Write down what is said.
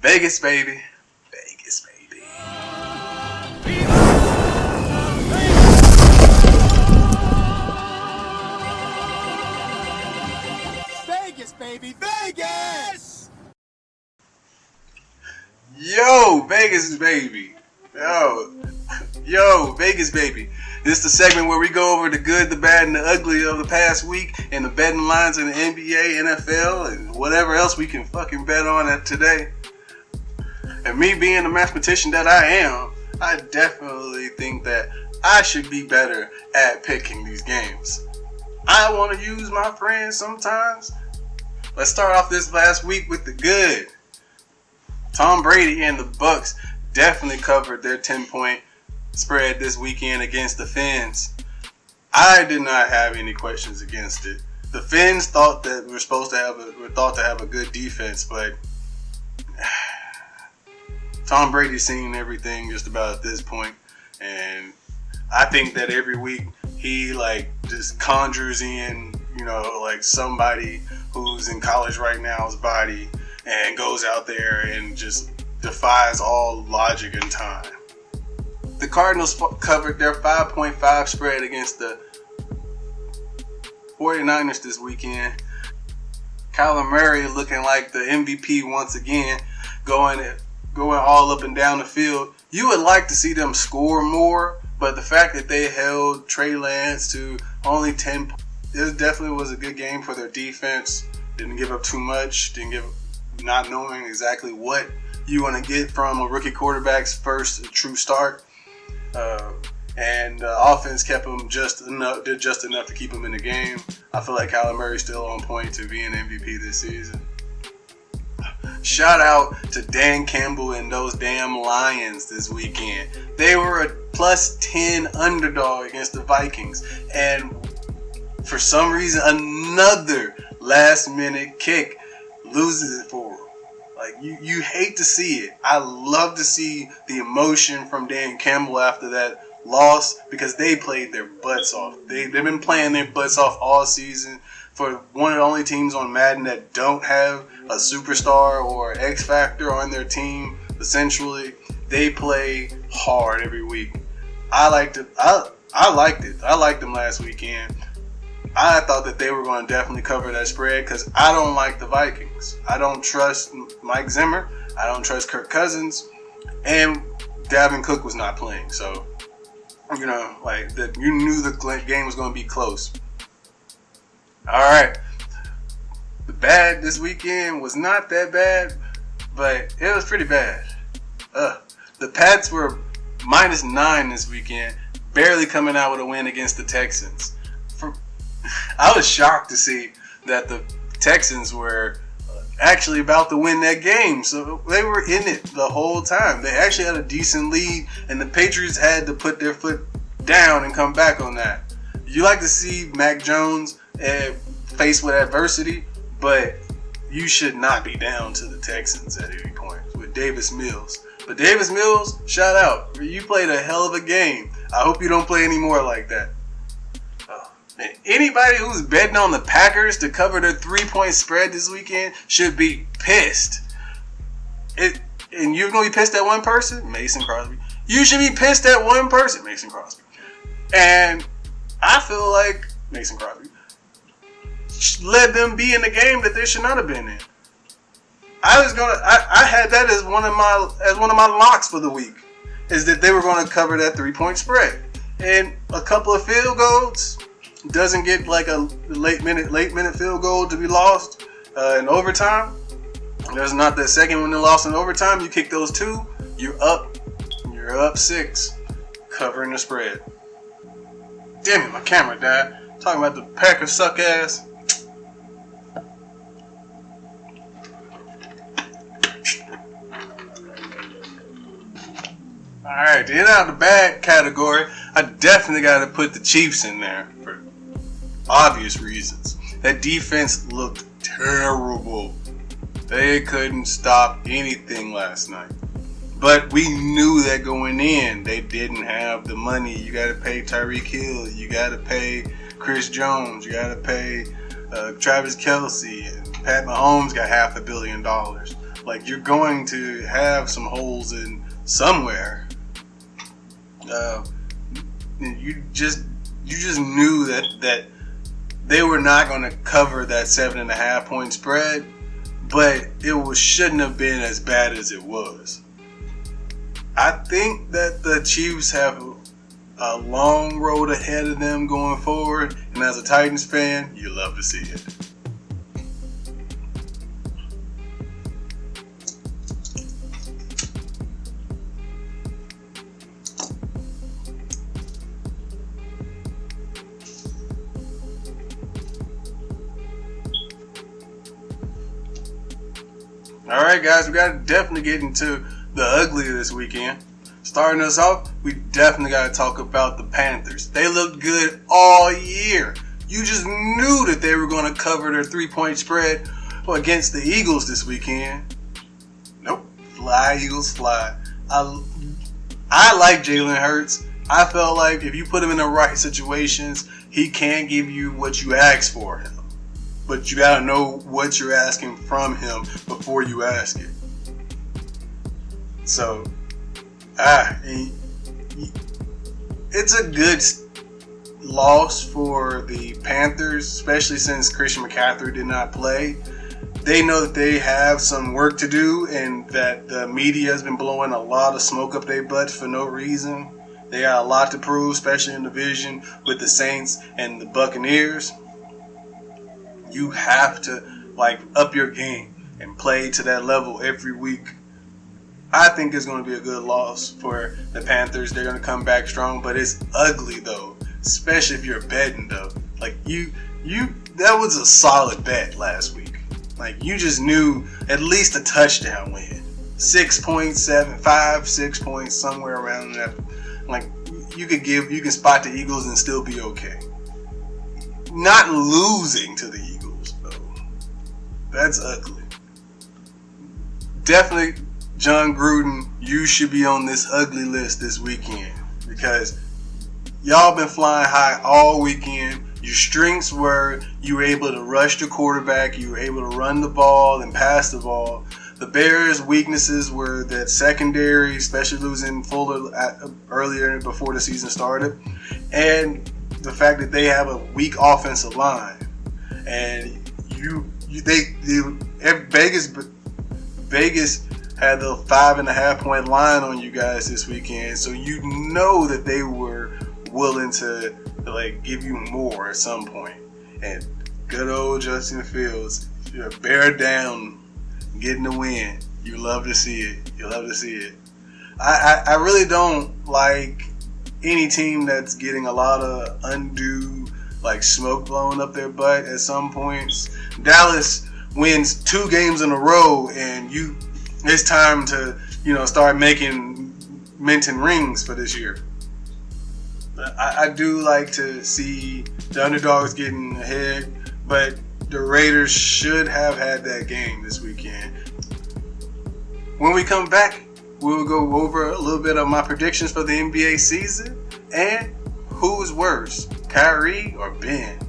Vegas, baby. Vegas, baby. Vegas, baby. Vegas! Yo, Vegas, baby. Yo, Vegas, baby. This is the segment where we go over the good, the bad, and the ugly of the past week and the betting lines in the NBA, NFL, and whatever else we can fucking bet on at today. And me being the mathematician that I am, I definitely think that I should be better at picking these games. I want to use my friends sometimes. Let's start off this last week with the good. Tom Brady and the Bucks definitely covered their 10-point spread this weekend against the Fins. I did not have any questions against it. The Fins thought that we're thought to have a good defense, but Tom Brady's seen everything just about at this point, and I think that every week he just conjures in, somebody who's in college right now's body and goes out there and just defies all logic and time. The Cardinals covered their 5.5 spread against the 49ers this weekend. Kyler Murray looking like the MVP once again, going all up and down the field. You would like to see them score more, but the fact that they held Trey Lance to only 10 points, it definitely was a good game for their defense. Didn't give up too much, not knowing exactly what you want to get from a rookie quarterback's first true start. And offense kept them did just enough to keep them in the game. I feel like Kyler Murray's still on point to being MVP this season. Shout out to Dan Campbell and those damn Lions this weekend. They were a plus 10 underdog against the Vikings. And for some reason, another last minute kick loses it for them. You hate to see it. I love to see the emotion from Dan Campbell after that loss because they played their butts off. They've been playing their butts off all season. For one of the only teams on Madden that don't have a superstar or X Factor on their team, essentially, they play hard every week. I liked it. I liked them last weekend. I thought that they were going to definitely cover that spread because I don't like the Vikings. I don't trust Mike Zimmer. I don't trust Kirk Cousins. And Dalvin Cook was not playing. So, you knew the game was going to be close. All right. The bad this weekend was not that bad, but it was pretty bad. The Pats were -9 this weekend, barely coming out with a win against the Texans. I was shocked to see that the Texans were actually about to win that game. So they were in it the whole time. They actually had a decent lead, and the Patriots had to put their foot down and come back on that. You like to see Mac Jones faced with adversity, but you should not be down to the Texans at any point with Davis Mills. But Davis Mills, shout out. You played a hell of a game. I hope you don't play any more like that. And anybody who's betting on the Packers to cover their 3-point spread this weekend should be pissed. And you're going to be pissed at one person? Mason Crosby. You should be pissed at one person? Mason Crosby. And I feel like Mason Crosby let them be in the game that they should not have been in. I had that as one of my locks for the week, is that they were going to cover that 3-point spread. And a couple of field goals, doesn't get like a late minute field goal to be lost in overtime. There's not that second one they lost in overtime. You kick those two, you're up 6, covering the spread. Damn it, my camera died. Talking about the Packers suck ass. Alright, to get out of the bad category, I definitely got to put the Chiefs in there for obvious reasons. That defense looked terrible. They couldn't stop anything last night. But we knew that going in, they didn't have the money. You got to pay Tyreek Hill. You got to pay Chris Jones. You got to pay Travis Kelce. And Pat Mahomes got $500 million. Like, you're going to have some holes in somewhere. You just knew that they were not going to cover that 7.5 point spread, but it shouldn't have been as bad as it was. I think that the Chiefs have a long road ahead of them going forward, and as a Titans fan, you love to see it. Alright guys, we got to definitely get into the ugly this weekend. Starting us off, we definitely got to talk about the Panthers. They looked good all year. You just knew that they were going to cover their 3-point spread against the Eagles this weekend. Nope. Fly, Eagles, fly. I like Jalen Hurts. I felt like if you put him in the right situations, he can give you what you ask for him. But you got to know what you're asking from him before you ask it. So, it's a good loss for the Panthers, especially since Christian McCaffrey did not play. They know that they have some work to do and that the media has been blowing a lot of smoke up their butts for no reason. They got a lot to prove, especially in the division with the Saints and the Buccaneers. You have to up your game and play to that level every week. I think it's going to be a good loss for the Panthers. They're going to come back strong, but it's ugly though, especially if you're betting though. That was a solid bet last week. You just knew at least a touchdown win. 6.75, 6 points, somewhere around that. You can spot the Eagles and still be okay. Not losing to the Eagles though. That's ugly. Definitely, John Gruden, you should be on this ugly list this weekend because y'all been flying high all weekend. Your strengths were you were able to rush the quarterback, you were able to run the ball and pass the ball. The Bears' weaknesses were that secondary, especially losing Fuller earlier before the season started, and the fact that they have a weak offensive line. And Vegas had the 5.5 point line on you guys this weekend, so you know that they were willing to give you more at some point. And good old Justin Fields, you're bear down, getting the win. You love to see it. You love to see it. I really don't like any team that's getting a lot of undue smoke blowing up their butt at some points. Dallas wins 2 games in a row, and it's time to start minting rings for this year. I do like to see the underdogs getting ahead, but the Raiders should have had that game this weekend. When we come back, we'll go over a little bit of my predictions for the NBA season and who's worse, Kyrie or Ben.